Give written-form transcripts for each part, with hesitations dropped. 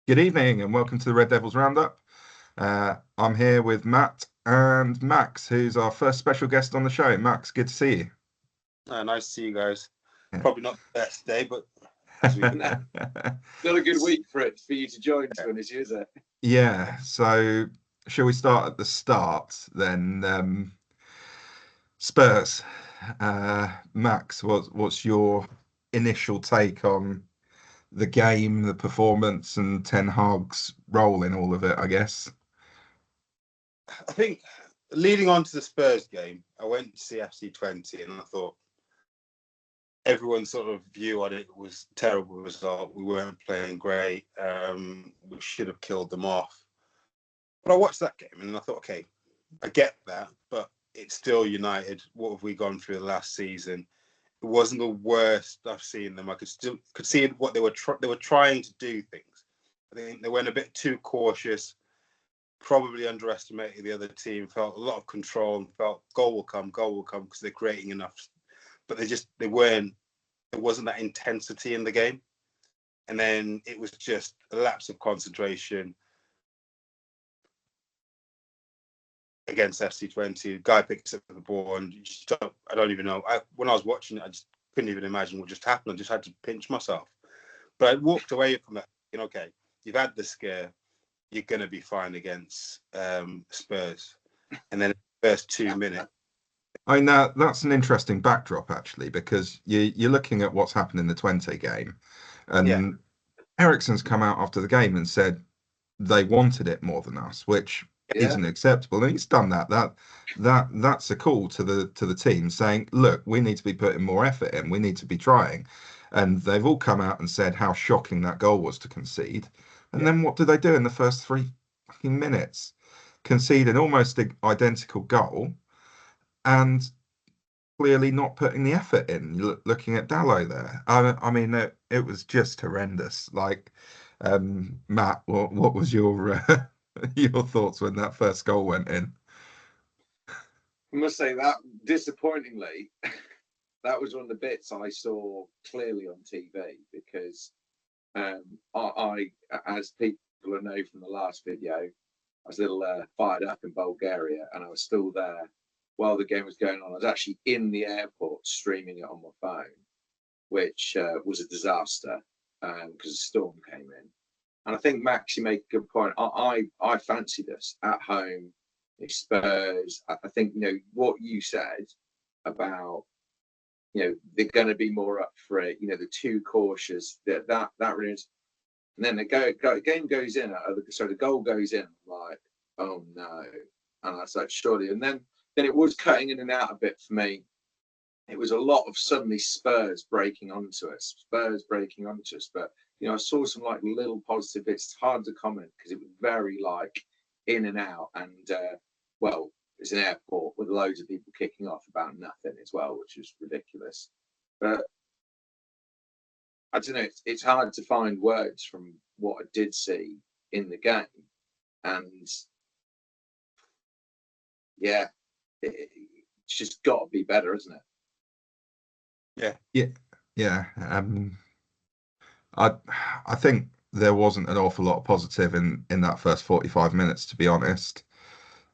Good evening and welcome to the Red Devils Roundup. I'm here with Matt and Max, who's our first special guest on the show. Max, good to see you. Nice to see you guys. Yeah. Probably not the best day, but as we can. Not a good week for you to join, to be honest, is it? Yeah, so shall we start at the start then? Spurs. Max, what's your initial take on the game, the performance, and Ten Hag's role in all of it, I guess? I think leading on to the Spurs game, I went to see FC20 and I thought everyone's sort of view on it was terrible result. We weren't playing great. We should have killed them off. But I watched that game and I thought, okay, I get that, but it's still United. What have we gone through the last season? It wasn't the worst I've seen them. I could see what they were trying to do things. I think they went a bit too cautious, probably underestimated the other team, felt a lot of control and felt goal will come because they're creating enough. But there wasn't that intensity in the game. And then it was just a lapse of concentration against FC20. Guy picks up the ball and I don't even know. When I was watching it, I just couldn't even imagine what just happened. I just had to pinch myself. But I walked away from that thinking, okay, you've had the scare. You're going to be fine against Spurs. And then the first 2 minutes. I know that's an interesting backdrop, actually, because you're looking at what's happened in the 20 game. And Eriksen's come out after the game and said they wanted it more than us, which isn't acceptable. And he's done that. That's a call to the team saying, look, we need to be putting more effort in. We need to be trying. And they've all come out and said how shocking that goal was to concede. And then what did they do in the first 3 fucking minutes? Concede an almost identical goal and clearly not putting the effort in. Looking at Dalot there, I mean, it was just horrendous. Like, Matt, what was your your thoughts when that first goal went in? I must say that disappointingly, that was one of the bits I saw clearly on TV because I, as people will know from the last video, I was a little fired up in Bulgaria and I was still there while the game was going on. I was actually in the airport streaming it on my phone, which was a disaster because a storm came in. And I think, Max, you make a good point. I fancied us at home, Spurs. I think, what you said about, they're going to be more up for it. They're too cautious. That really is. And then the game goes in. The goal goes in. I'm like, oh no. And I was like, surely. And then it was cutting in and out a bit for me. It was a lot of suddenly Spurs breaking onto us. But I saw some like little positive bits. It's hard to comment because it was very like in and out. And it's an airport with loads of people kicking off about nothing as well, which was ridiculous. But I don't know. It's hard to find words from what I did see in the game, and it's just got to be better, isn't it? Yeah. I think there wasn't an awful lot of positive in that first 45 minutes, to be honest.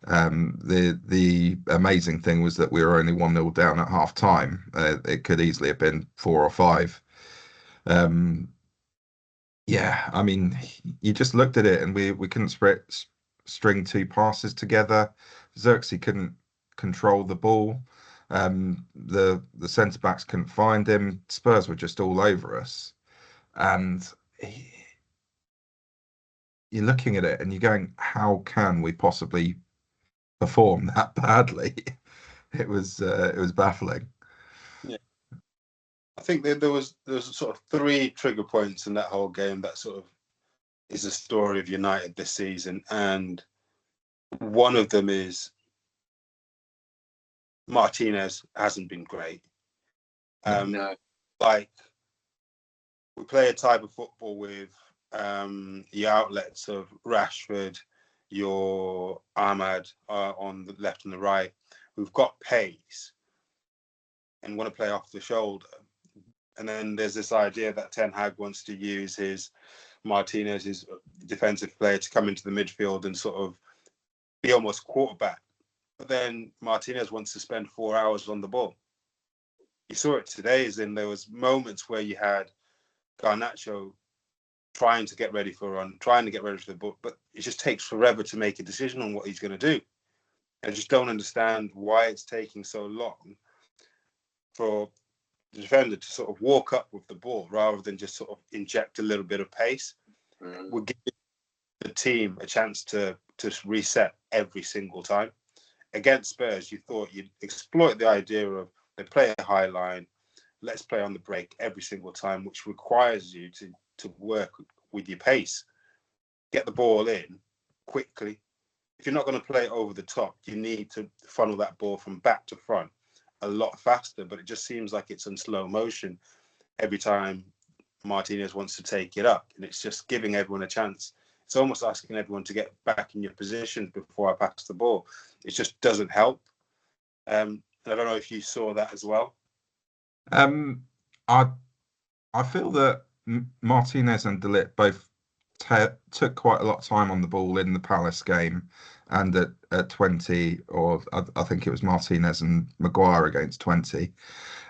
The amazing thing was that we were only 1-0 down at half time. It could easily have been 4 or 5. I mean, you just looked at it and we couldn't string 2 passes together. Xerxes couldn't control the ball. The centre backs couldn't find him. Spurs were just all over us, and you're looking at it and you're going, how can we possibly perform that badly? It was baffling. Yeah, I think there was sort of 3 trigger points in that whole game that sort of is the story of United this season, and one of them is Martinez hasn't been great. No. Like, we play a type of football with the outlets of Rashford, your Ahmad on the left and the right. We've got pace and want to play off the shoulder. And then there's this idea that Ten Hag wants to use his Martinez's defensive player to come into the midfield and sort of be almost quarterback. But then Martinez wants to spend 4 hours on the ball. You saw it today, as in there was moments where you had Garnacho trying to get ready for a run, trying to get ready for the ball, but it just takes forever to make a decision on what he's going to do. I just don't understand why it's taking so long for the defender to sort of walk up with the ball rather than just sort of inject a little bit of pace. Would give the team a chance to reset every single time. Against Spurs, you thought you'd exploit the idea of they play a high line, let's play on the break every single time, which requires you to work with your pace. Get the ball in quickly. If you're not going to play over the top, you need to funnel that ball from back to front a lot faster, but it just seems like it's in slow motion every time Martinez wants to take it up, and it's just giving everyone a chance. It's almost asking everyone to get back in your position before I pass the ball. It just doesn't help. I don't know if you saw that as well. I feel that Martinez and De Ligt both took quite a lot of time on the ball in the Palace game, and at 20, or I think it was Martinez and Maguire against 20,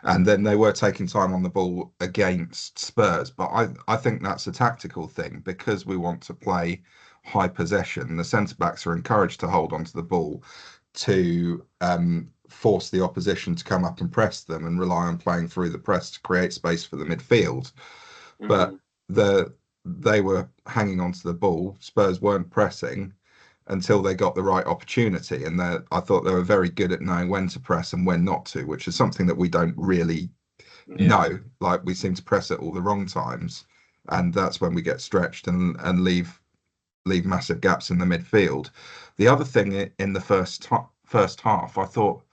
and then they were taking time on the ball against Spurs. But I think that's a tactical thing, because we want to play high possession. The centre-backs are encouraged to hold onto the ball to force the opposition to come up and press them, and rely on playing through the press to create space for the midfield. But they were hanging onto the ball. Spurs weren't pressing until they got the right opportunity, and I thought they were very good at knowing when to press and when not to, which is something that we don't really know. Like, we seem to press at all the wrong times, and that's when we get stretched and leave massive gaps in the midfield. The other thing in the first half, I thought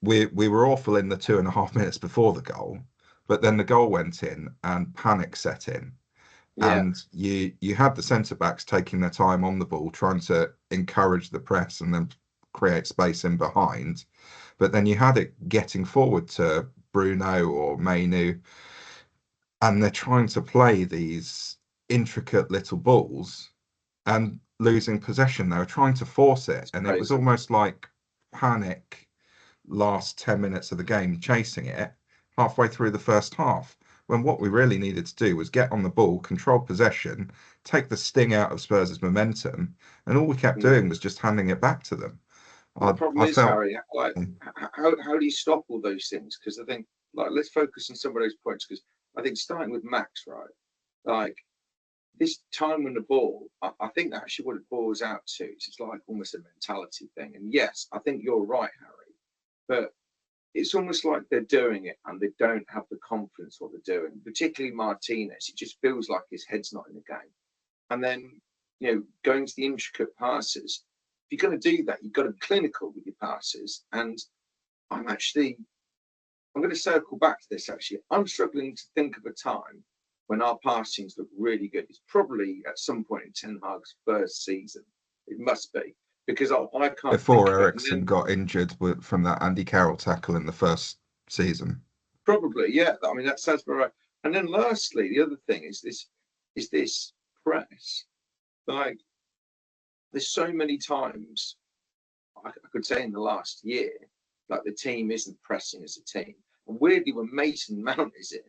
we were awful in the 2.5 minutes before the goal, but then the goal went in and panic set in. And you had the centre-backs taking their time on the ball, trying to encourage the press and then create space in behind. But then you had it getting forward to Bruno or Mainu, and they're trying to play these intricate little balls and losing possession. They were trying to force it, and it was almost like panic last 10 minutes of the game, chasing it halfway through the first half, when what we really needed to do was get on the ball, control possession, take the sting out of Spurs' momentum, and all we kept doing was just handing it back to them. The problem is, Harry, like, how do you stop all those things? Because I think, like, let's focus on some of those points, because I think starting with Max, right, like, this time on the ball, I think actually what it boils out to is it's like almost a mentality thing. And yes, I think you're right, Harry, but it's almost like they're doing it and they don't have the confidence what they're doing. Particularly Martinez, it just feels like his head's not in the game. And then, going to the intricate passes, if you're going to do that, you've got to be clinical with your passes. And I'm going to circle back to this, actually. I'm struggling to think of a time when our passings look really good. It's probably at some point in Ten Hag's first season. It must be, because I can't. Before Eriksen got injured from that Andy Carroll tackle in the first season. Probably, yeah. I mean, that sounds about right. And then lastly, the other thing is this press. Like, there's so many times, I could say in the last year, like, the team isn't pressing as a team. And weirdly, when Mason Mount is in,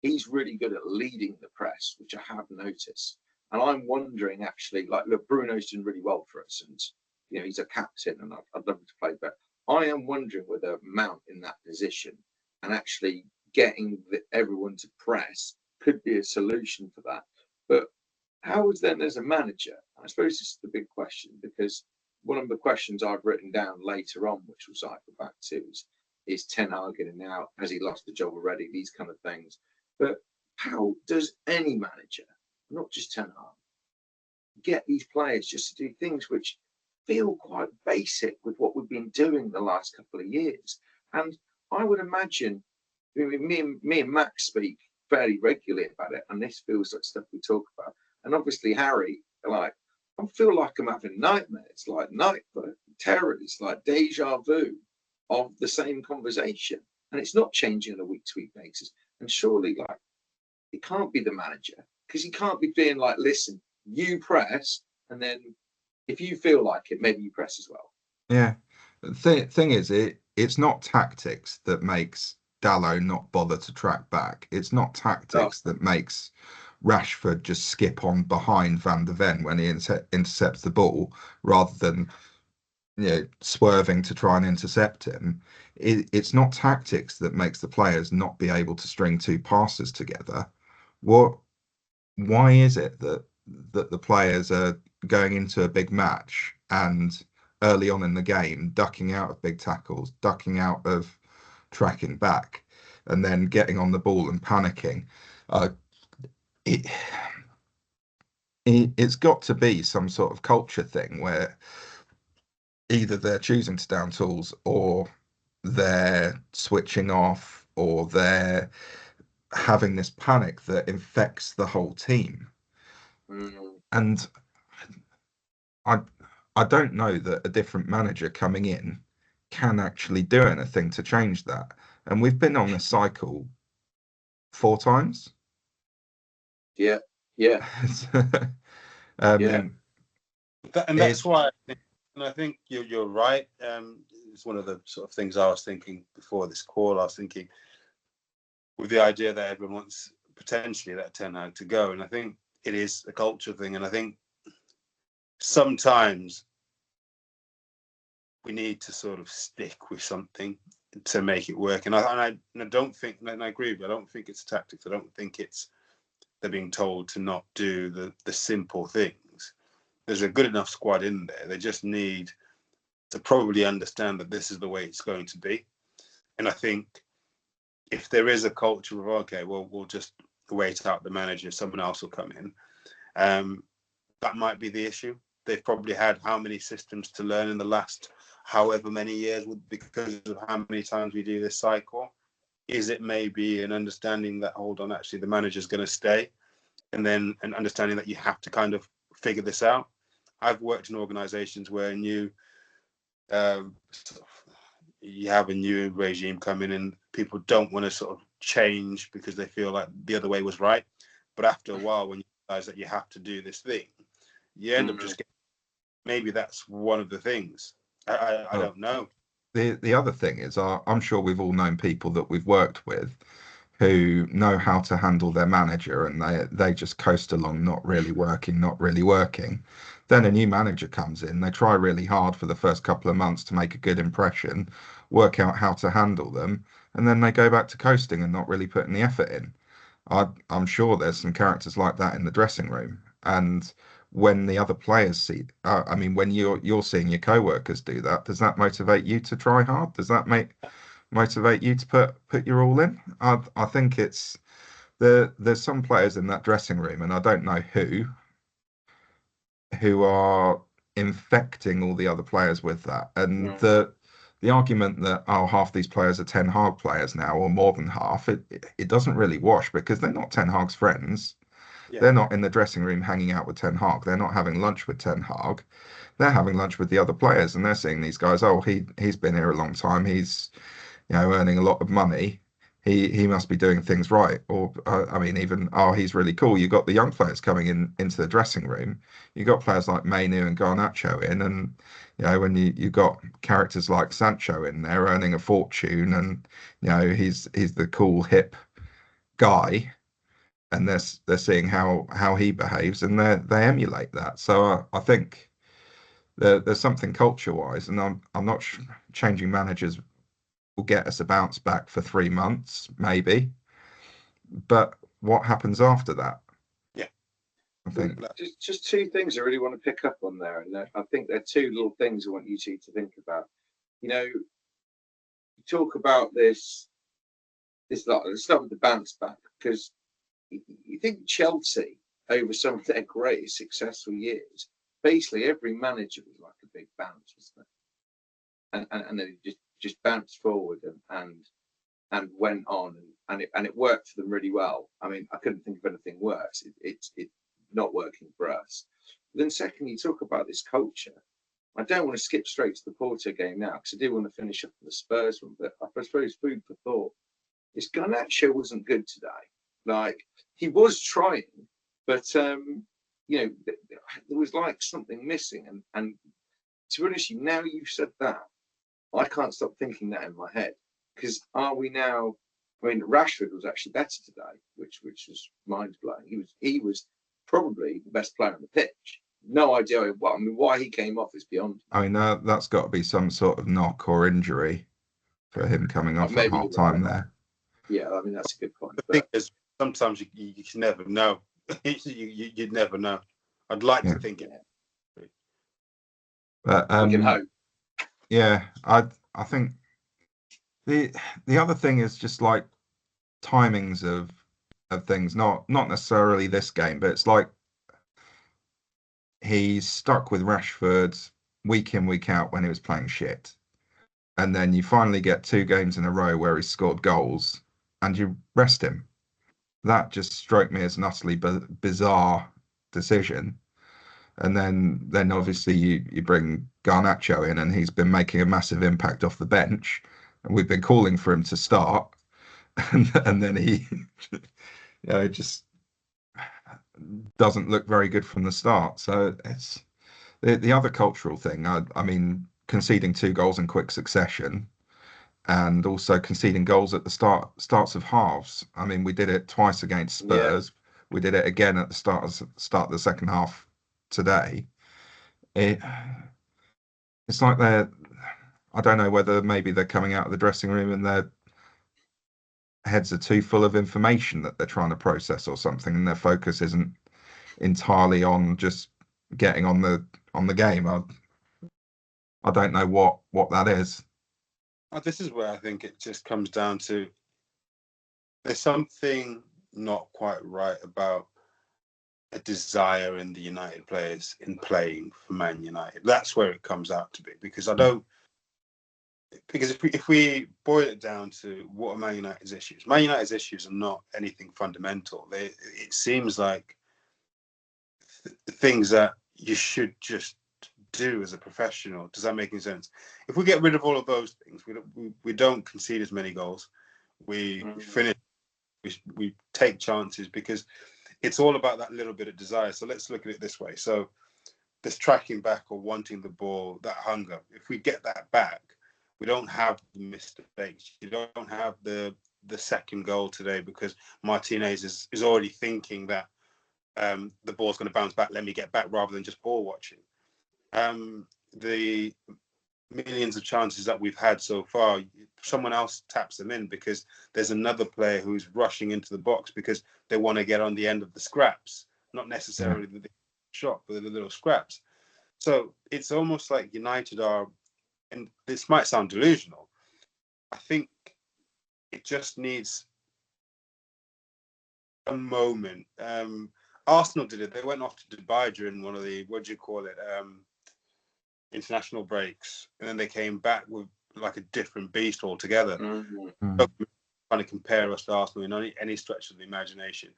he's really good at leading the press, which I have noticed. And I'm wondering, actually, like, look, Bruno's doing really well for us, and he's a captain, and I'd love him to play. But I am wondering whether Mount in that position and actually getting everyone to press could be a solution for that. But how is then, as a manager? I suppose this is the big question, because one of the questions I've written down later on, which we'll cycle back to, is Ten Hag in and out? Has he lost the job already? These kind of things. But how does any manager, not just Ten Hag, get these players just to do things which feel quite basic with what we've been doing the last couple of years? And I would imagine, me and Max speak fairly regularly about it, and this feels like stuff we talk about. And obviously, Harry, like, I feel like I'm having nightmares, like terror. It's like deja vu of the same conversation, and it's not changing on a week-to-week basis. And surely, like, it can't be the manager. because you can't be being like, listen, you press, and then if you feel like it, maybe you press as well. Yeah. The thing is, it's not tactics that makes Dalot not bother to track back. It's not tactics that makes Rashford just skip on behind Van de Ven when he intercepts the ball rather than swerving to try and intercept him. It's not tactics that makes the players not be able to string two passes together. Why is it that the players are going into a big match and early on in the game ducking out of big tackles, ducking out of tracking back, and then getting on the ball and panicking? It, it's got to be some sort of culture thing where either they're choosing to down tools or they're switching off or they're having this panic that infects the whole team. And I don't know that a different manager coming in can actually do anything to change that. And we've been on this cycle 4 times. Yeah. Yeah. And that's why, I think you're right. It's one of the sort of things I was thinking before this call. I was thinking with the idea that everyone wants potentially that Ten Hag to go, and I think it is a culture thing. And I think sometimes we need to sort of stick with something to make it work. And I don't think, and I agree with you, I don't think it's tactics. I don't think it's they're being told to not do the simple things. There's a good enough squad in there. They just need to probably understand that this is the way it's going to be. And I think if there is a culture of, okay, well, we'll just wait out the manager, someone else will come in, that might be the issue. They've probably had how many systems to learn in the last however many years because of how many times we do this cycle. Is it maybe an understanding that, hold on, actually the manager's going to stay, and then an understanding that you have to kind of figure this out? I've worked in organizations where you have a new regime coming and people don't want to sort of change because they feel like the other way was right. But after a while, when you realize that you have to do this thing, you end up just getting, maybe that's one of the things. I don't know. The other thing is, I'm sure we've all known people that we've worked with who know how to handle their manager and they just coast along, not really working. Then a new manager comes in, they try really hard for the first couple of months to make a good impression, work out how to handle them, and then they go back to coasting and not really putting the effort in. I'm sure there's some characters like that in the dressing room. And when the other players see, when you're seeing your co-workers do that, does that motivate you to try hard? Does that motivate you to put your all in? I think there's some players in that dressing room, and I don't know who are infecting all the other players with that. And the argument that half these players are Ten Hag players now, or more than half, it doesn't really wash because they're not Ten Hag's friends. Yeah. They're not in the dressing room hanging out with Ten Hag. They're not having lunch with Ten Hag. They're having lunch with the other players, and they're seeing these guys. Oh, he's been here a long time. He's earning a lot of money. He must be doing things right. Or he's really cool. You got the young players coming into the dressing room. You got players like Mainu and Garnacho in, and when you got characters like Sancho in there earning a fortune, and he's the cool hip guy, and they're seeing how he behaves, and they emulate that. So I think there's something culture wise, and I'm not changing managers will get us a bounce back for 3 months, maybe. But what happens after that? Yeah. I think just 2 things I really want to pick up on there. And I think there are 2 little things I want you two to think about. You talk about this lot. Let's start with the bounce back, because you think Chelsea, over some of their greatest successful years, basically every manager was like a big bounce, wasn't it? And then it just bounced forward and went on, and it worked for them really well. I mean, I couldn't think of anything worse. It's not working for us. But then secondly, you talk about this culture. I don't want to skip straight to the Porto game now because I do want to finish up the Spurs one, but I suppose food for thought. His Garnacho wasn't good today. Like, he was trying, But there was like something missing, and to be honest, now you've said that, I can't stop thinking that in my head. Because are we now? I mean, Rashford was actually better today, which was mind blowing. He was probably the best player on the pitch. No idea what. I mean, why he came off is beyond. I mean, that's got to be some sort of knock or injury for him coming off at half time there. Yeah, I mean that's a good point. The thing is, sometimes you can never know. You'd never know. I'd like to think it. But we can hope. Yeah, I think the other thing is just like timings of things, not necessarily this game, but it's like he's stuck with Rashford week in, week out when he was playing shit. And then you finally get 2 games in a row where he's scored goals and you rest him. That just struck me as an utterly bizarre decision. And then obviously you bring Garnacho in, and he's been making a massive impact off the bench. And we've been calling for him to start. And then he just doesn't look very good from the start. So it's the other cultural thing. I mean, conceding 2 goals in quick succession, and also conceding goals at the starts of halves. I mean, we did it twice against Spurs. Yeah. We did it again at the start of the second half today. It's like I don't know whether maybe they're coming out of the dressing room and their heads are too full of information that they're trying to process or something, and their focus isn't entirely on just getting on the game. I don't know what that is. This is where I think it just comes down to there's something not quite right about a desire in the United players in playing for Man United. That's where it comes out to be, because if we boil it down to what are Man United's issues are not anything fundamental. It seems like things that you should just do as a professional. Does that make any sense? If we get rid of all of those things, we don't concede as many goals. We finish. We take chances, because it's all about that little bit of desire. So let's look at it this way. So this tracking back or wanting the ball, that hunger, if we get that back, we don't have the mistakes. You don't have the second goal today because Martinez is already thinking that the ball's going to bounce back, let me get back, rather than just ball watching. The millions of chances that we've had so far, someone else taps them in because there's another player who's rushing into the box because they want to get on the end of the scraps, not necessarily the shot, but the little scraps. So it's almost like United are, and this might sound delusional, I think it just needs a moment. Arsenal did it. They went off to Dubai during one of the, international breaks, and then they came back with like a different beast altogether. Trying to compare us to Arsenal in any stretch of the imagination,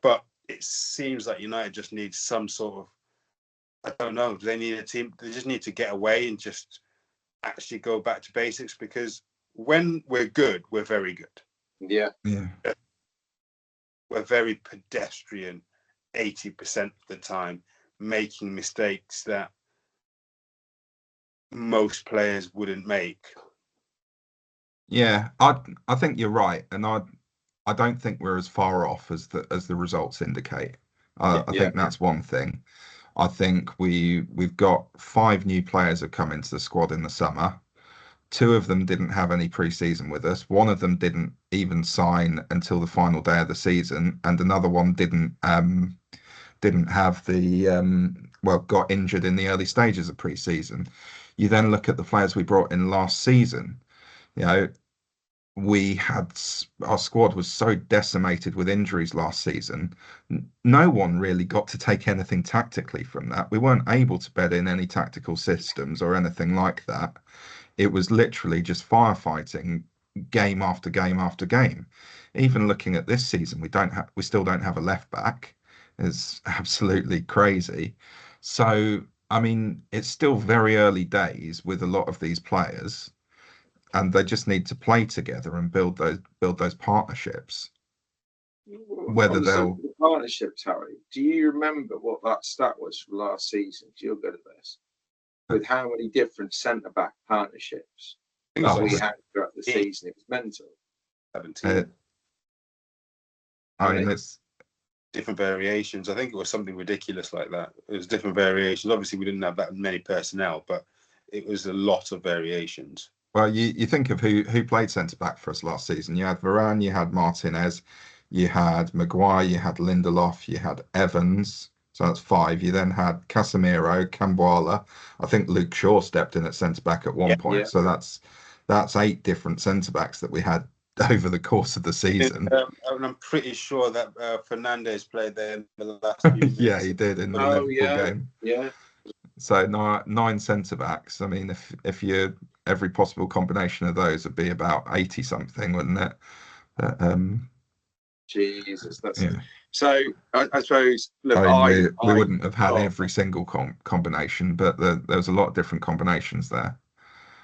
but it seems like United just needs some sort of, I don't know, do they need a team? They just need to get away and just actually go back to basics, because when we're good, we're very good. Yeah. We're very pedestrian 80% of the time, making mistakes that most players wouldn't make. Yeah, I think you're right, and I don't think we're as far off as the results indicate. I think that's one thing. I think we've got 5 new players have come into the squad in the summer. 2 of them didn't have any pre-season with us. One of them didn't even sign until the final day of the season, and another one didn't have got injured in the early stages of pre-season. You then look at the players we brought in last season. Our squad was so decimated with injuries last season. No one really got to take anything tactically from that. We weren't able to bed in any tactical systems or anything like that. It was literally just firefighting game after game after game. Even looking at this season, we still don't have a left back. It's absolutely crazy. So, I mean, it's still very early days with a lot of these players, and they just need to play together and build those partnerships. whether On the they'll. subject of partnerships, Harry, do you remember what that stat was from last season? You're good at this. With how many different centre back partnerships we had throughout the season, it was mental. 17. I mean, it's different variations. I think it was something ridiculous like that. It was different variations. Obviously, we didn't have that many personnel, but it was a lot of variations. Well, you think of who played centre back for us last season. You had Varane, you had Martinez, you had Maguire, you had Lindelof, you had Evans. So that's 5. You then had Casemiro, Camboala. I think Luke Shaw stepped in at centre back at one point. Yeah. So that's 8 different centre backs that we had over the course of the season. And I'm pretty sure that Fernandes played there in the last few minutes. Yeah, he did in the Liverpool game. Yeah. So 9 centre backs. I mean, if you every possible combination of those would be about 80 something, wouldn't it? Jesus, that's so. I suppose. Look, we wouldn't have had every single combination, but there was a lot of different combinations there.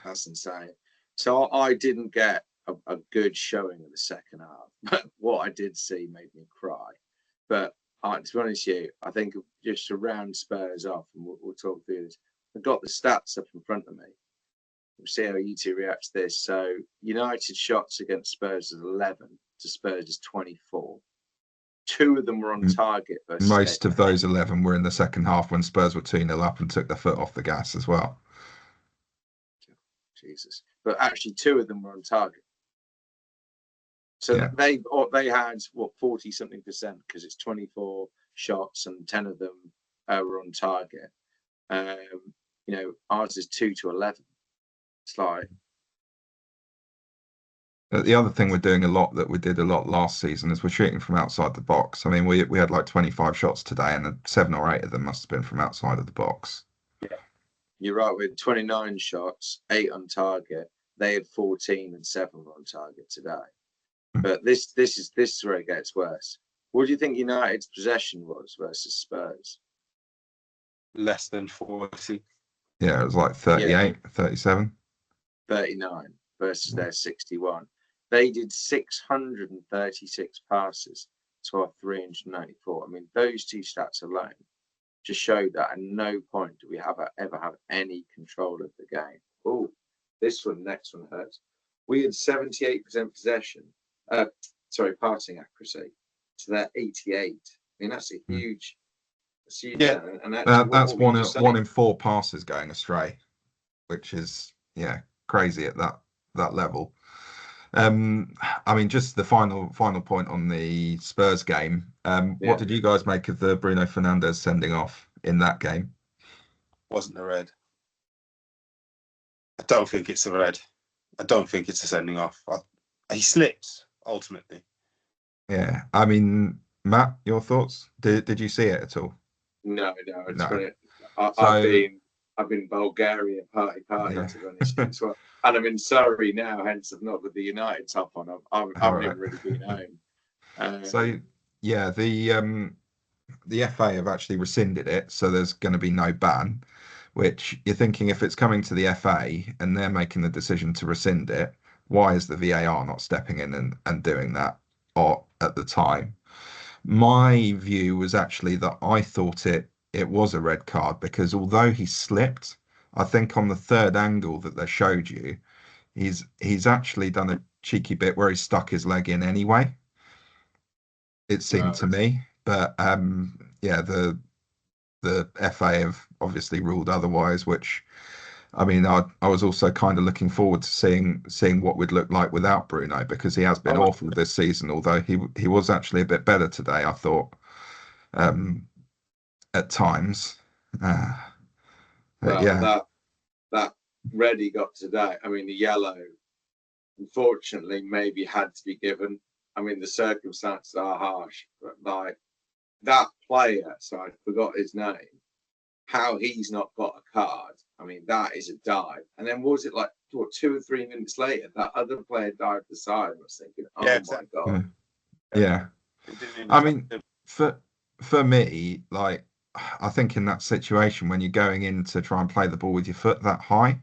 That's insane. So I didn't get a good showing of the second half, but what I did see made me cry. But to be honest with you, I think just to round Spurs off, and we'll talk through this. I've got the stats up in front of me. We'll see how you two react to this. So United shots against Spurs is 11 to Spurs' 24. 2 of them were on target. Most of those 11 were in the second half when Spurs were 2-0 up and took their foot off the gas as well. Jesus. But actually 2 of them were on target. So they had 40 something percent because it's 24 shots and 10 of them were on target. Ours is 2 to 11. It's like the other thing we're doing a lot that we did a lot last season is we're shooting from outside the box. I mean, we had like 25 shots today, and 7 or 8 of them must have been from outside of the box. Yeah, you're right. With 29 shots, 8 on target. They had 14 and 7 were on target today. But this is where it gets worse. What do you think United's possession was versus Spurs? Less than 40. Yeah, it was like 38, 37. 39 versus their 61. They did 636 passes to our 394. I mean, those 2 stats alone just show that at no point do we ever have any control of the game. Oh, next one hurts. We had 78% possession. Passing accuracy to their 88. I mean, that's a huge. Yeah, and that's one in 4 passes going astray, which is crazy at that level. I mean, just the final point on the Spurs game. What did you guys make of the Bruno Fernandes sending off in that game? Wasn't a red. I don't think it's a red. I don't think it's a sending off. He slips ultimately. Yeah, I mean, Matt, your thoughts? Did you see it at all? No. I've been Bulgaria party to be honest as well, and I'm in Surrey now. Hence, I've not got the United top on. I haven't even really been home. So yeah, the FA have actually rescinded it, so there's going to be no ban. Which you're thinking, if it's coming to the FA and they're making the decision to rescind it, why is the VAR not stepping in and doing that at the time? My view was actually that I thought it was a red card because although he slipped, I think on the third angle that they showed you, he's actually done a cheeky bit where he stuck his leg in anyway. It seemed to me, but the FA have obviously ruled otherwise, which, I mean, I was also kind of looking forward to seeing what we'd look like without Bruno, because he has been awful this season, although he was actually a bit better today, I thought, at times. That red he got today, I mean, the yellow, unfortunately, maybe had to be given. I mean, the circumstances are harsh, but like that player, so I forgot his name, how he's not got a card. I mean, that is a dive. And then was it like 2 or 3 minutes later, that other player dived the side? I was thinking, my God. Yeah. I mean, for me, like, I think in that situation, when you're going in to try and play the ball with your foot that high,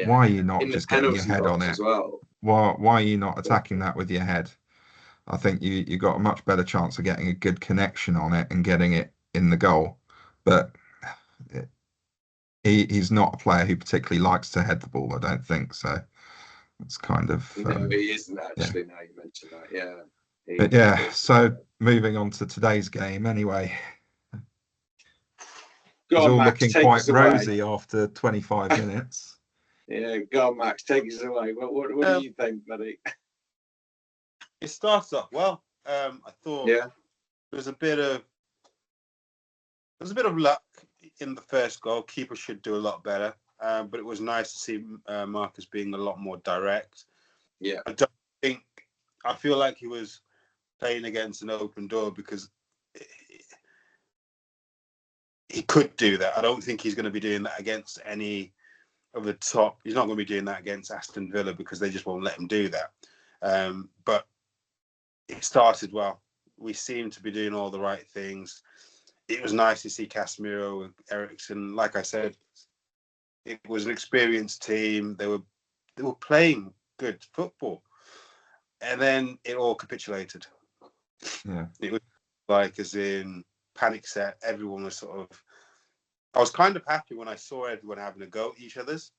why are you not just getting your head on it? As well. Why are you not attacking that with your head? I think you got a much better chance of getting a good connection on it and getting it in the goal. But he's not a player who particularly likes to head the ball, I don't think. So it's kind of No, he isn't actually. yeah. Now you mentioned that, yeah. But yeah, so moving on to today's game anyway. It was Go on, all Max, looking take quite us away. rosy after 25 minutes. Yeah, go on, Max, take us away. What do you think, buddy? It starts off well. I thought there was a bit of luck in the first goal. Keeper should do a lot better, but it was nice to see Marcus being a lot more direct. Yeah, I feel like he was playing against an open door because he could do that. I don't think he's going to be doing that against any of the top. He's not going to be doing that against Aston Villa because they just won't let him do that. But it started well. We seemed to be doing all the right things. It was nice to see Casemiro and Eriksen. Like I said, it was an experienced team. They were playing good football, and then it all capitulated. Yeah, it was like as in panic set. Everyone was sort of. I was kind of happy when I saw everyone having a go at each other's,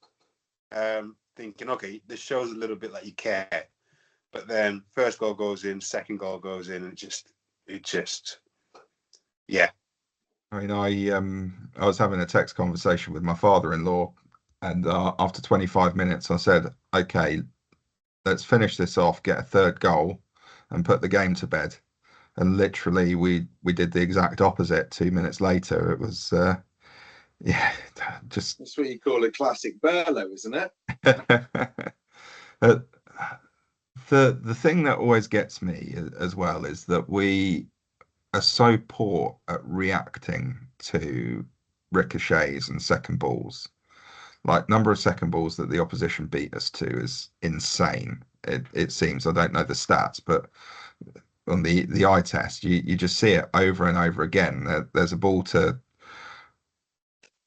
thinking, okay, this shows a little bit like you care. But then first goal goes in, second goal goes in, and it just, yeah. I mean, I was having a text conversation with my father-in-law, and after 25 minutes, I said, "Okay, let's finish this off, get a third goal, and put the game to bed." And literally, we did the exact opposite. 2 minutes later, it was, yeah, just that's what you call a classic Burlow, isn't it? the thing that always gets me as well is that we are so poor at reacting to ricochets and second balls. Like number of second balls that the opposition beat us to is insane. It seems. I don't know the stats, but on the eye test, you just see it over and over again. There's a ball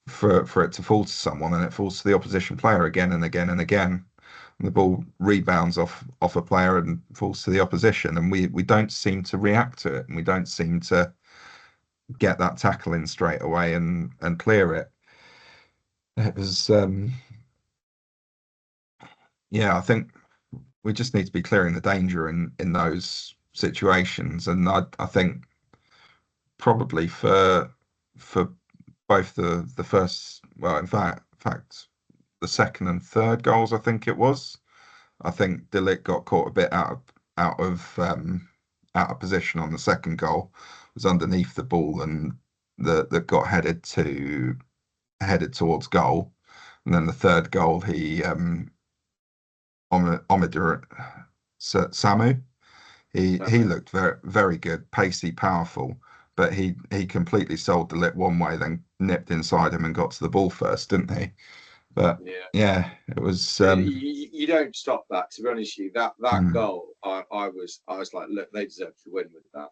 for it to fall to someone, and it falls to the opposition player again and again and again. And the ball rebounds off a player and falls to the opposition, and we don't seem to react to it, and we don't seem to get that tackle in straight away and clear it. It was yeah, I think we just need to be clearing the danger in those situations, and I think probably for both the first, well, in fact the second and third goals, I think it was. I think De Ligt got caught a bit out of position on the second goal. Was underneath the ball and that got headed towards goal. And then the third goal, he Omidor Samu, he looked very very good, pacey, powerful, but he completely sold De Ligt one way, then nipped inside him and got to the ball first, didn't he? But yeah, it was. You don't stop that. To be honest with you, that goal, I was like, look, they deserve to win with that.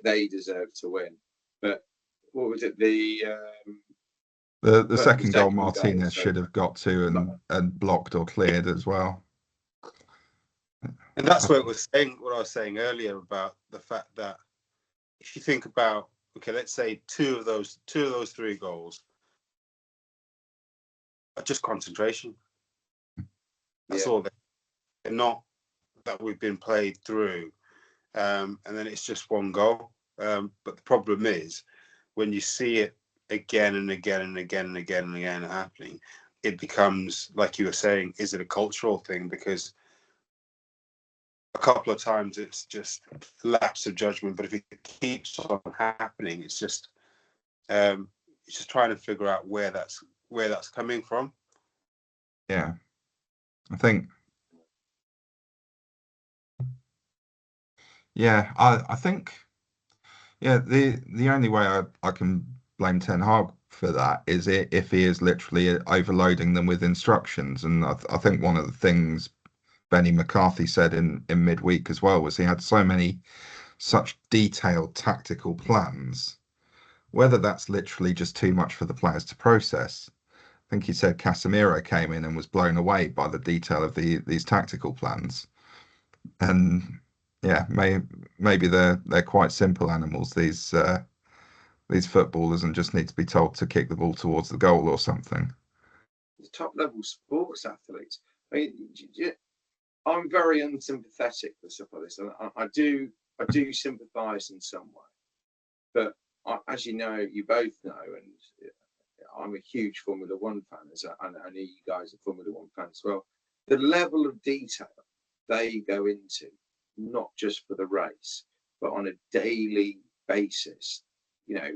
They deserve to win. But what was it? The second goal, Martinez should have got to and blocked or cleared as well. And that's what I was saying earlier about the fact that if you think about, okay, let's say two of those three goals are just concentration. That's all. They're not that we've been played through, and then it's just one goal. But the problem is when you see it again and again and again and again and again happening, it becomes, like you were saying, is it a cultural thing? Because a couple of times it's just lapse of judgment, but if it keeps on happening, it's just trying to figure out where that's coming from. Yeah, I think. Yeah, I think. Yeah, the only way I can blame Ten Hag for that is if he is literally overloading them with instructions. And I think one of the things Benny McCarthy said in midweek as well was he had such detailed tactical plans. Whether that's literally just too much for the players to process. I think he said Casemiro came in and was blown away by the detail of these tactical plans. And yeah, maybe they're quite simple animals, these footballers, and just need to be told to kick the ball towards the goal or something. The top level sports athletes. I mean, I'm very unsympathetic for stuff like this, and I do sympathise in some way. But as you know, you both know, and I'm a huge Formula One fan, as I know you guys are Formula One fans as well. The level of detail they go into, not just for the race, but on a daily basis, you know,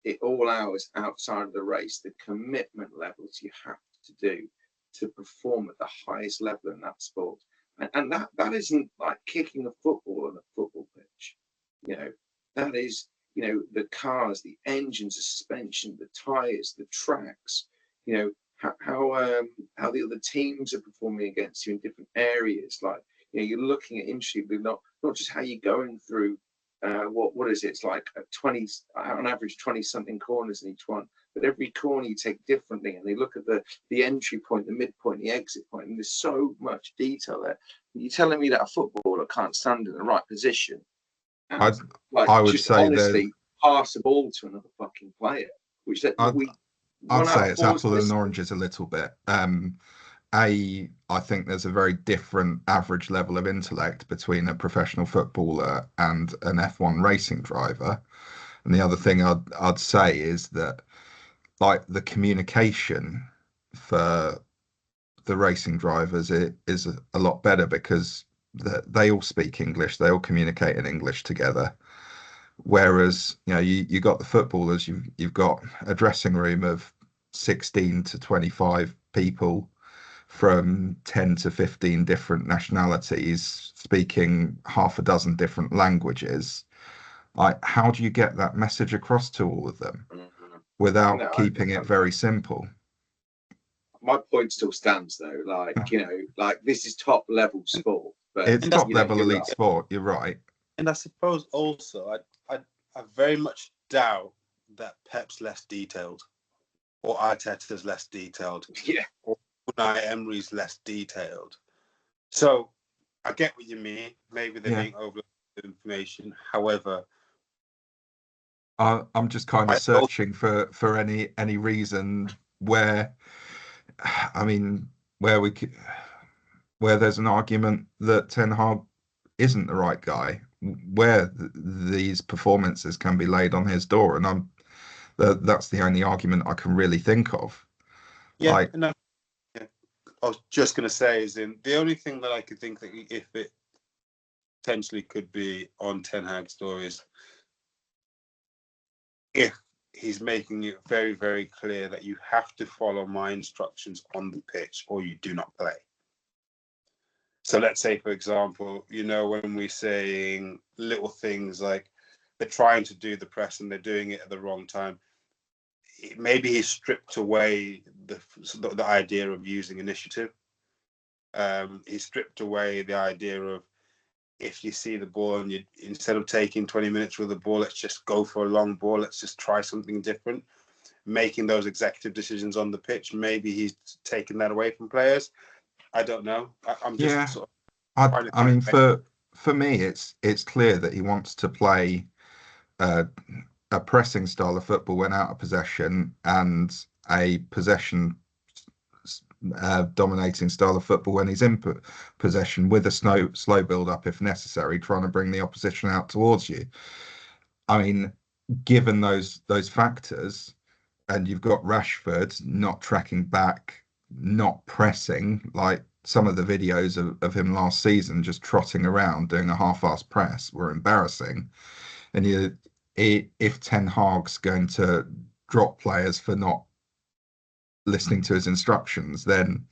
at all hours outside of the race, the commitment levels you have to do to perform at the highest level in that sport. And that isn't like kicking a football on a football pitch. You know, that is, you know, the cars, the engines, the suspension, the tires, the tracks, you know, how the other teams are performing against you in different areas. Like, you know, you're looking at industry, but not just how you're going through what is it? It's like 20 on average 20 something corners in each one, but every corner you take differently, and they look at the entry point, the midpoint, the exit point, and there's so much detail there. You're telling me that a footballer can't stand in the right position and I would just say honestly pass the ball to another fucking player, which I'd say it's apple and oranges a little bit. I think there's a very different average level of intellect between a professional footballer and an F1 racing driver. And the other thing I'd say is that, like, the communication for the racing drivers is a lot better because they all speak English, they all communicate in English together. Whereas, you know, you got the footballers, you've got a dressing room of 16 to 25 people from 10 to 15 different nationalities speaking half a dozen different languages. Like, how do you get that message across to all of them without keeping it very simple? My point still stands though. Like, you know, like this is top level sport, but it's top level elite sport. You're right. And I suppose also, I very much doubt that Pep's less detailed, or Arteta's less detailed, or Unai Emery's less detailed. So I get what you mean. Maybe they're being overloaded with information. However, I'm just kind of searching for any reason where, I mean, where there's an argument that Ten Hag isn't the right guy, where these performances can be laid on his door, and that's the only argument I can really think of. I was just going to say is the only thing that I could think that if it potentially could be on Ten Hag's door is if he's making it very, very clear that you have to follow my instructions on the pitch or you do not play. So let's say, for example, you know, when we're saying little things like they're trying to do the press and they're doing it at the wrong time, maybe he's stripped away the idea of using initiative. He's stripped away the idea of, if you see the ball and you, instead of taking 20 minutes with the ball, let's just go for a long ball. Let's just try something different. Making those executive decisions on the pitch. Maybe he's taken that away from players. I don't know. I'm just sort of I mean, for me, it's clear that he wants to play a pressing style of football when out of possession, and a possession dominating style of football when he's in possession, with a slow build up if necessary, trying to bring the opposition out towards you. I mean, given those factors, and you've got Rashford not tracking back, not pressing, like some of the videos of him last season just trotting around doing a half-assed press were embarrassing. And if Ten Hag's going to drop players for not listening to his instructions, then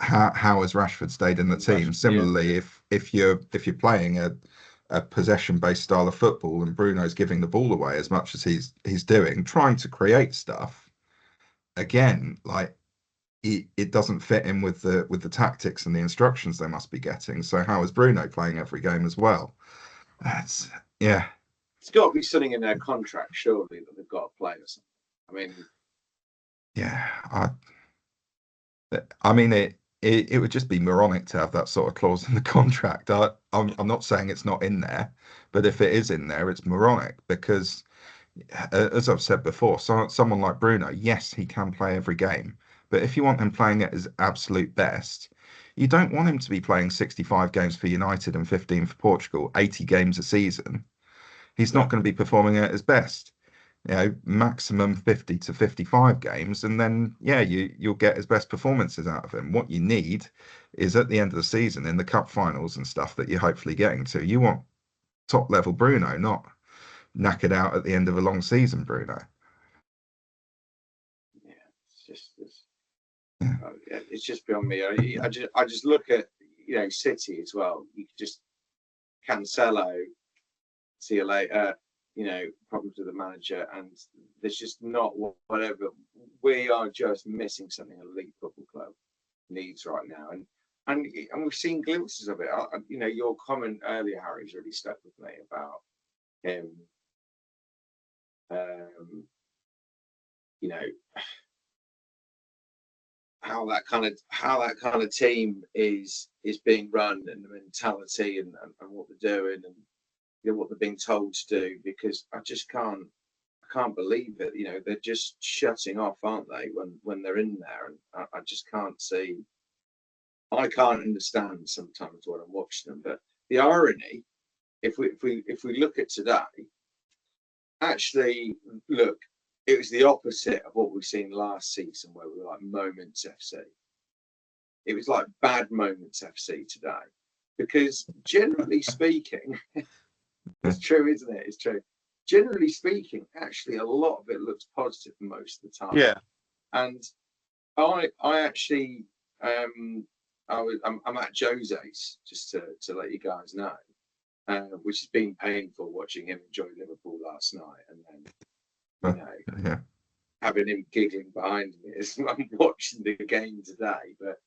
how has Rashford stayed in the team? Similarly, if you're playing a possession-based style of football and Bruno's giving the ball away as much as he's doing, trying to create stuff, again, like it doesn't fit in with the tactics and the instructions they must be getting. So how is Bruno playing every game as well? It's got to be something in their contract, surely, that they've got to play or something. I mean, I mean, it would just be moronic to have that sort of clause in the contract. I'm not saying it's not in there, but if it is in there, it's moronic because, as I've said before, someone like Bruno, yes, he can play every game, but if you want him playing at his absolute best, you don't want him to be playing 65 games for United and 15 for Portugal, 80 games a season. He's not going to be performing at his best. Maximum 50 to 55 games, and then you'll get his best performances out of him. What you need is at the end of the season in the cup finals and stuff that you're hopefully getting to, you want top level Bruno, not knackered out at the end of a long season Bruno. It's just beyond me. I just look at City as well. You could just Cancelo, see you later. Problems with the manager, and there's just not whatever. We are just missing something a elite football club needs right now, and we've seen glimpses of it. Your comment earlier, Harry's really stuck with me about him. How that kind of team is being run, and the mentality and what they're doing, and what they're being told to do, because I can't believe it. They're just shutting off, aren't they, when they're in there, and I just can't see. I can't understand sometimes when I'm watching them, but the irony, if we look at today, actually look, it was the opposite of what we've seen last season, where we were like Moments FC. It was like Bad Moments FC today, because generally speaking, it's true, isn't it? It's true. Generally speaking, actually, a lot of it looks positive most of the time. Yeah. And I actually, I'm at Jose's, just to let you guys know, which has been painful watching him enjoy Liverpool last night, and then having him giggling behind me as I'm watching the game today. But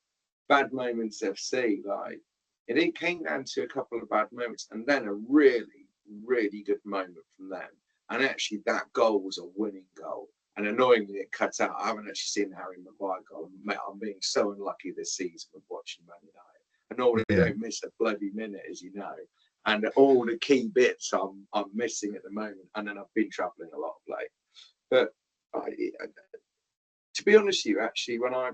Bad Moments FC, like, it came down to a couple of bad moments, and then a really, really good moment from them. And actually, that goal was a winning goal. And annoyingly, it cut out. I haven't actually seen the Harry Maguire goal. I'm being so unlucky this season with watching Man United. I normally don't miss a bloody minute, as you know. And all the key bits I'm missing at the moment. And then I've been travelling a lot of late. But to be honest with you, actually, when I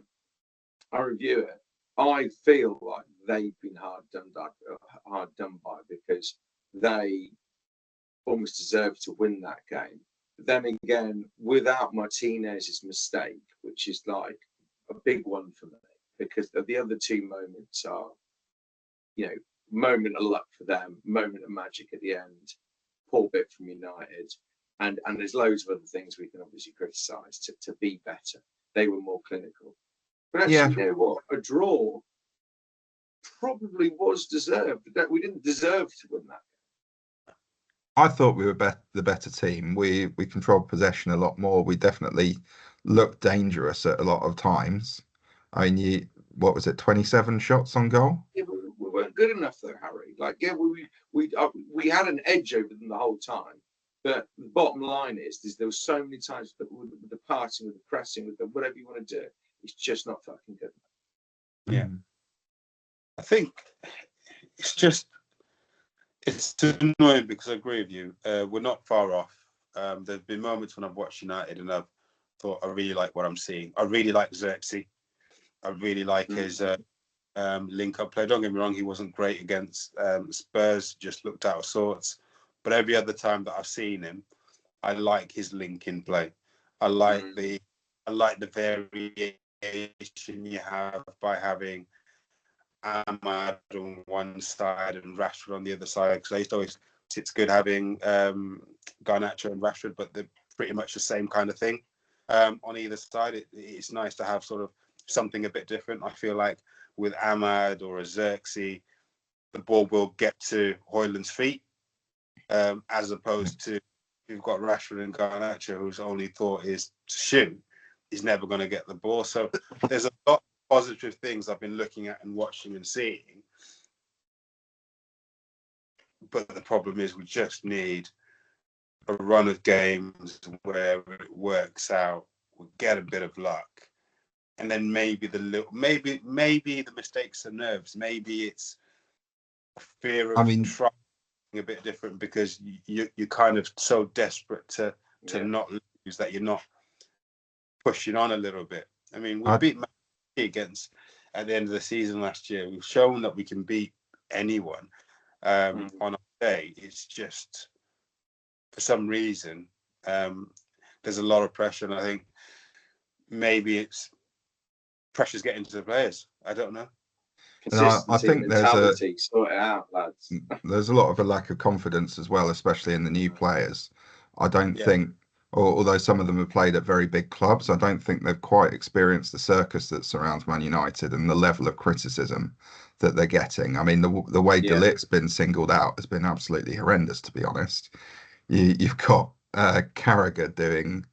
review it, I feel like they've been hard done by, because they almost deserved to win that game. But then again, without Martinez's mistake, which is like a big one for me, because the other two moments are, moment of luck for them, moment of magic at the end, poor bit from United, and there's loads of other things we can obviously criticise to be better. They were more clinical. But actually, you know what? A draw probably was deserved. We didn't deserve to win that. I thought we were the better team. We controlled possession a lot more. We definitely looked dangerous at a lot of times. I mean, what was it, 27 shots on goal? Yeah, but we weren't good enough though, Harry. Like, yeah, we had an edge over them the whole time. But the bottom line is there were so many times with the passing, with the pressing, with the whatever you want to do, it's just not fucking good enough. Yeah. I think it's annoying, because I agree with you. We're not far off. There's been moments when I've watched United and I've thought, I really like what I'm seeing. I really like Xerxes. I really like his link-up play. Don't get me wrong, he wasn't great against Spurs, just looked out of sorts. But every other time that I've seen him, I like his link-in play. I like the variation you have by having Ahmad on one side and Rashford on the other side, because I used to always, it's good having Garnacho and Rashford, but they're pretty much the same kind of thing on either side. It's nice to have sort of something a bit different. I feel like with Ahmad or a Xerxes, the ball will get to Højlund's feet, as opposed to, you've got Rashford and Garnacho, whose only thought is to shoot. He's never going to get the ball. So there's a lot of positive things I've been looking at and watching and seeing. But the problem is we just need a run of games where it works out. We get a bit of luck, and then maybe the mistakes are nerves. Maybe it's a fear of trying a bit different because you're kind of so desperate to not lose that you're not pushing on a little bit. I mean, we beat Man City against at the end of the season last year. We've shown that we can beat anyone on our day. It's just for some reason there's a lot of pressure, and I think maybe it's pressure's getting to the players. I don't know. Consistency, I think mentality, sort it out, lads. There's a lot of a lack of confidence as well, especially in the new players. I don't think, although some of them have played at very big clubs, I don't think they've quite experienced the circus that surrounds Man United and the level of criticism that they're getting. I mean, the way De Ligt's been singled out has been absolutely horrendous, to be honest. You've got Carragher doing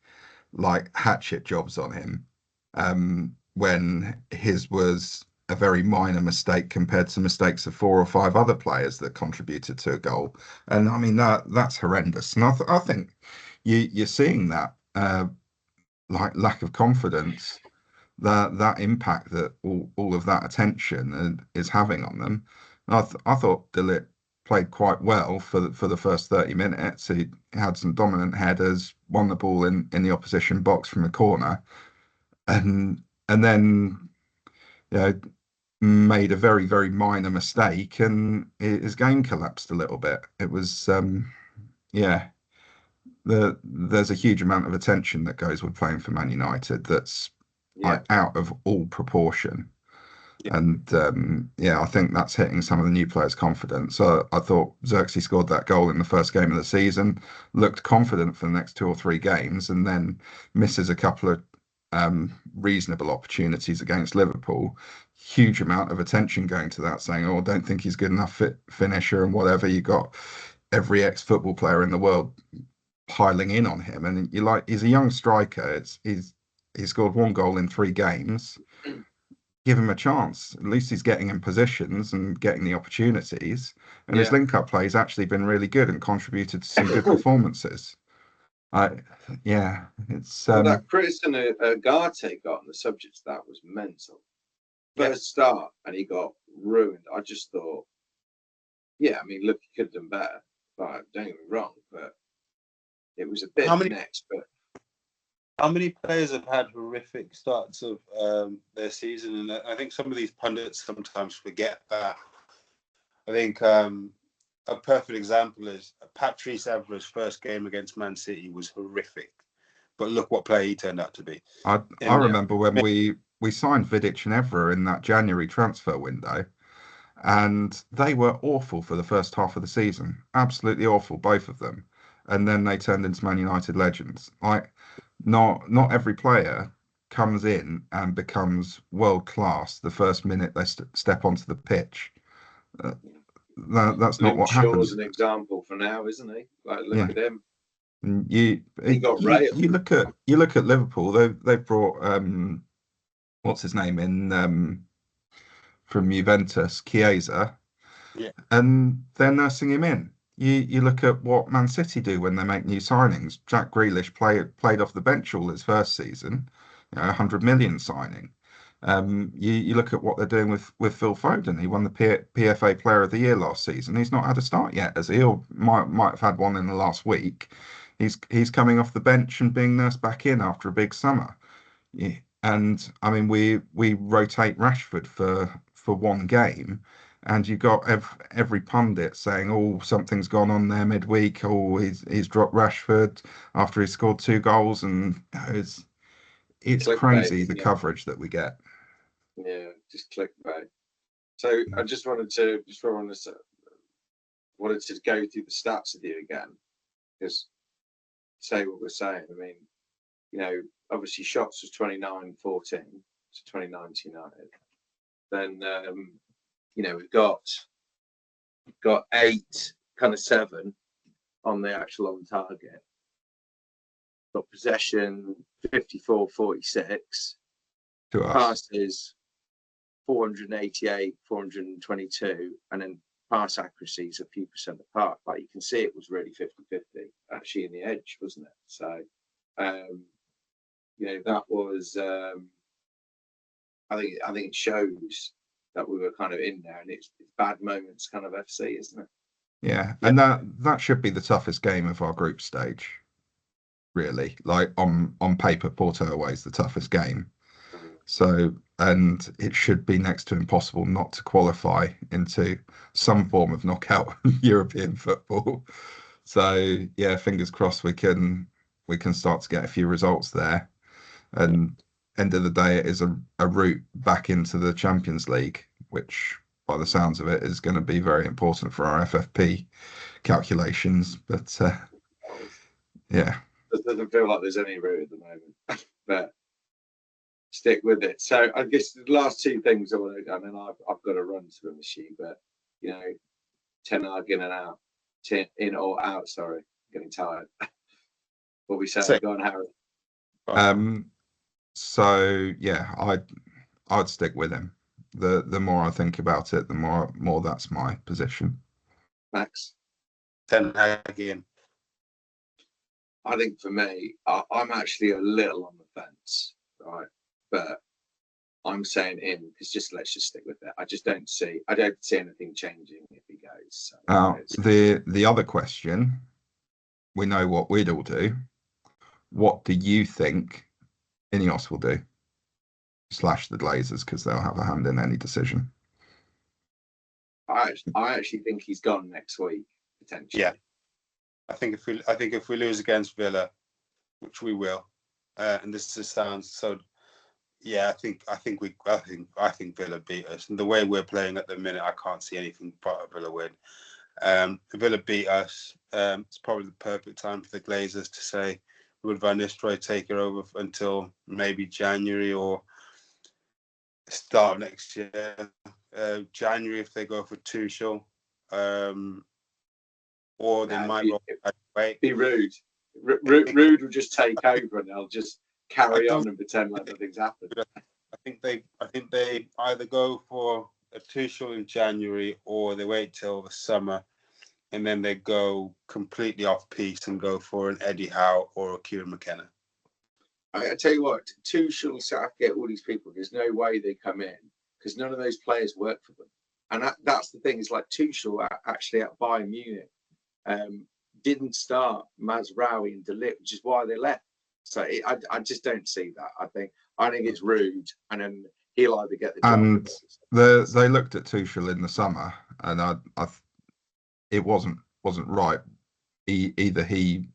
like hatchet jobs on him when his was a very minor mistake compared to mistakes of 4 or 5 other players that contributed to a goal. And I mean, that's horrendous. And I think you're seeing that like lack of confidence, that impact that all of that attention is having on them. And I thought De Ligt played quite well for the first 30 minutes. He had some dominant headers, won the ball in the opposition box from a corner, and then made a very, very minor mistake and his game collapsed a little bit. It was there's a huge amount of attention that goes with playing for Man United that's like out of all proportion. And I think that's hitting some of the new players' confidence. So I thought Xerxes scored that goal in the first game of the season, looked confident for the next 2 or 3 games, and then misses a couple of reasonable opportunities against Liverpool. Huge amount of attention going to that, saying, "Oh, I don't think he's good enough finisher," and whatever. You got every ex-football player in the world piling in on him, and he's a young striker. He's scored 1 goal in 3 games. Give him a chance. At least he's getting in positions and getting the opportunities. And his link-up play has actually been really good and contributed to some good performances. It's that criticism Garte got on the subject of that was mental. First start, and he got ruined. I just thought, I mean, look, he could have done better. But don't get me wrong, but it was a bit next. But how many players have had horrific starts of their season? And I think some of these pundits sometimes forget that. I think a perfect example is Patrice Evra's first game against Man City was horrific. But look what player he turned out to be. I remember when we signed Vidic and Evra in that January transfer window, and they were awful for the first half of the season. Absolutely awful, both of them. And then they turned into Man United legends. Like, not every player comes in and becomes world class the first minute they step onto the pitch. That's not what happens. Shaw's an example for now, isn't he? Like, look at him. He got railed. You look at Liverpool. They've brought what's his name in from Juventus, Chiesa, and they're nursing him in. You look at what Man City do when they make new signings. Jack Grealish played off the bench all his first season, 100 million signing. You look at what they're doing with Phil Foden. He won the PFA Player of the Year last season. He's not had a start yet, has he? Or might have had one in the last week. He's coming off the bench and being nursed back in after a big summer. Yeah. And I mean, we rotate Rashford for 1 game, and you got every pundit saying, "Oh, something's gone on there midweek. Oh, he's dropped Rashford after he scored 2 goals," and it's crazy the coverage that we get. Yeah, just clickbait. So I just wanted to go through the stats with you again, because say what we're saying. I mean, obviously shots was 29-14 to 29 United. Then we've got 8, kind of 7 on the actual on target. Got possession 54-46. Passes 488, 422, and then pass accuracies a few percent apart. Like, you can see it was really 50-50 actually in the edge, wasn't it? So that was think it shows that we were kind of in there, and it's bad moments kind of FC, isn't it? Yeah, and that should be the toughest game of our group stage, really. Like on paper, Porto away is the toughest game. So, and it should be next to impossible not to qualify into some form of knockout European football. So, yeah, fingers crossed we can start to get a few results there. And end of the day, it is a route back into the Champions League, which, by the sounds of it, is going to be very important for our FFP calculations. But yeah, It doesn't feel like there's any route at the moment, but stick with it. So I guess the last two things I want to, and then I've got to run to the machine, but you know, Ten Hag in and out, in or out. Sorry, getting tired. What we say? Go on, Harry. So yeah, I'd stick with him. The more I think about it, the more that's my position. Max? Ten Hag in. I think for me, I'm actually a little on the fence, right? But I'm saying in because let's just stick with it. I don't see anything changing if he goes. So the other question, we know what we'd all do. What do you think Ineos will do? Slash the Glazers, because they'll have a hand in any decision. I actually think he's gone next week potentially. Yeah, I think if we lose against Villa, which we will, and this sounds so. Yeah, I think Villa beat us, and the way we're playing at the minute, I can't see anything but a Villa win. Villa beat us. It's probably the perfect time for the Glazers to say, would Van Nistelrooy take it over until maybe January or start of next year? January if they go for Tuchel, or they might wait. Be rude. Rude will just take over and they'll just carry on and pretend like nothing's happened. I think they either go for a Tuchel in January or they wait till the summer and then they go completely off piste and go for an Eddie Howe or a Kieran McKenna. I tell you what, Tuchel, Southgate, all these people, there's no way they come in because none of those players work for them. And that's the thing, is like Tuchel actually at Bayern Munich didn't start Mazraoui and De Ligt, which is why they left. So I just don't see that. I think it's rude, and then he'll either get the job. And they looked at Tuchel in the summer, and it wasn't right. Either he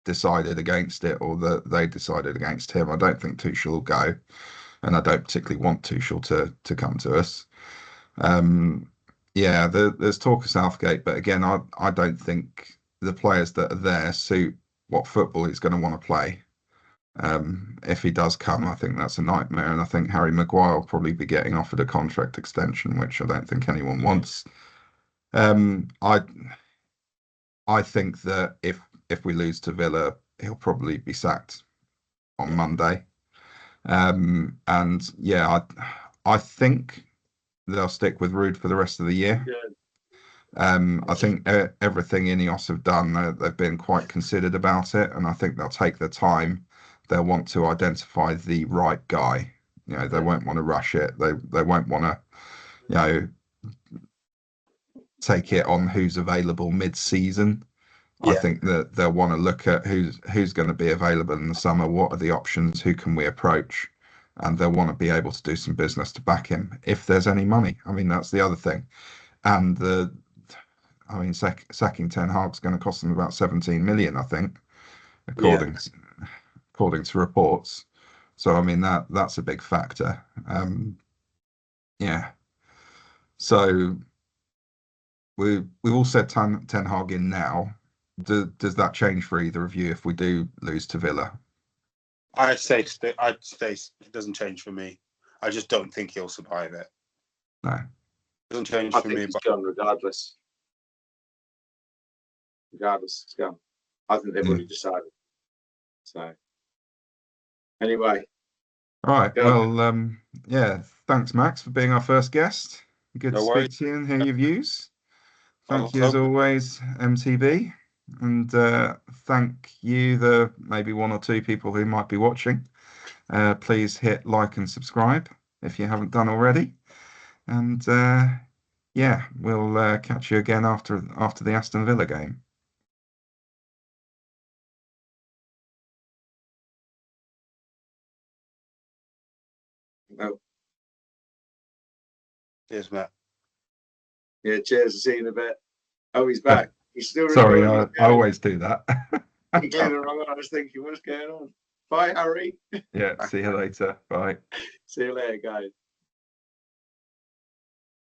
decided against it or they decided against him. I don't think Tuchel will go, and I don't particularly want Tuchel to come to us. Yeah, there's talk of Southgate, but again, I don't think the players that are there suit what football he's going to want to play. If he does come, I think that's a nightmare, and I think Harry Maguire will probably be getting offered a contract extension, which I don't think anyone wants. I think that if we lose to Villa, he'll probably be sacked on Monday. And yeah, I think they'll stick with Ruud for the rest of the year. I think everything Ineos have done, they've been quite considered about it, and I think they'll take their time. They'll want to identify the right guy. You know, they won't want to rush it. They won't want to, you know, take it on who's available mid-season. Yeah. I think that they'll want to look at who's going to be available in the summer. What are the options? Who can we approach? And they'll want to be able to do some business to back him if there's any money. I mean, that's the other thing. And sacking Ten Hag's going to cost them about 17 million, I think, according to reports. So I mean that's a big factor. Yeah. So we've all said Ten Hag in now. Does that change for either of you if we do lose to Villa? I'd say it doesn't change for me. I just don't think he'll survive it. No, it doesn't change for me. He's gone regardless. It's gone. I think they've already decided. So anyway. All right. Well, yeah. Thanks, Max, for being our first guest. Good to speak to you and hear your views. Thank you as always, MTB. And thank you, the maybe one or two people who might be watching. Please hit like and subscribe. if you haven't done already. And yeah, we'll catch you again after the Aston Villa game. Well, Cheers, Matt. yeah, cheers. See you in a bit. Oh, he's back. He's still Sorry, recording. I always do that. He cleared the wrong one. I was thinking, what's going on? Bye, Harry. Yeah, see you later. Bye. See you later, guys.